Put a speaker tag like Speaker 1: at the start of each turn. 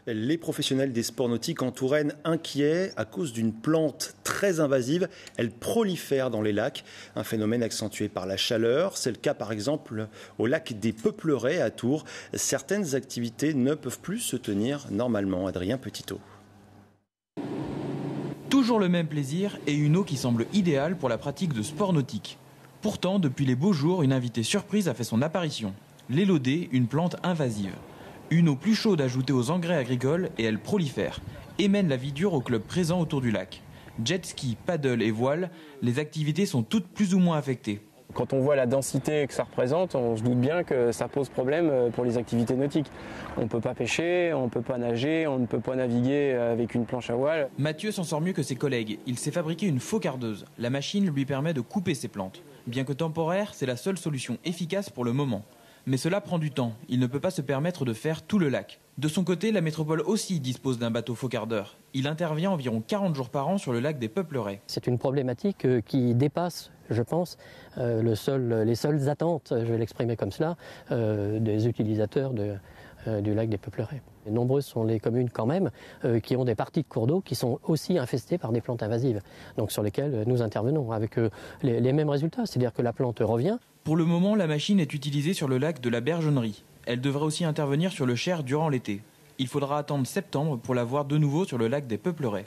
Speaker 1: Les professionnels des sports nautiques en Touraine inquiets à cause d'une plante très invasive. Elle prolifère dans les lacs, un phénomène accentué par la chaleur. C'est le cas par exemple au lac des Peuplerets à Tours. Certaines activités ne peuvent plus se tenir normalement. Adrien Petitot.
Speaker 2: Toujours le même plaisir et une eau qui semble idéale pour la pratique de sport nautique. Pourtant, depuis les beaux jours, une invitée surprise a fait son apparition. L'élodée, une plante invasive. Une eau plus chaude ajoutée aux engrais agricoles et elle prolifère et mène la vie dure aux clubs présents autour du lac. Jet ski, paddle et voile, les activités sont toutes plus ou moins affectées.
Speaker 3: Quand on voit la densité que ça représente, on se doute bien que ça pose problème pour les activités nautiques. On ne peut pas pêcher, on ne peut pas nager, on ne peut pas naviguer avec une planche à voile.
Speaker 2: Mathieu s'en sort mieux que ses collègues. Il s'est fabriqué une faux-cardeuse. La machine lui permet de couper ses plantes. Bien que temporaire, c'est la seule solution efficace pour le moment. Mais cela prend du temps. Il ne peut pas se permettre de faire tout le lac. De son côté, la métropole aussi dispose d'un bateau faux-cardeur. Il intervient environ 40 jours par an sur le lac des Peuplerets.
Speaker 4: C'est une problématique qui dépasse, je pense, les seules attentes, je vais l'exprimer comme cela, des utilisateurs du lac des Peuplerets. Nombreuses sont les communes quand même qui ont des parties de cours d'eau qui sont aussi infestées par des plantes invasives, donc sur lesquelles nous intervenons avec les mêmes résultats, c'est-à-dire que la plante revient.
Speaker 2: Pour le moment, la machine est utilisée sur le lac de la Bergennerie. Elle devrait aussi intervenir sur le Cher durant l'été. Il faudra attendre septembre pour la voir de nouveau sur le lac des Peuplerets.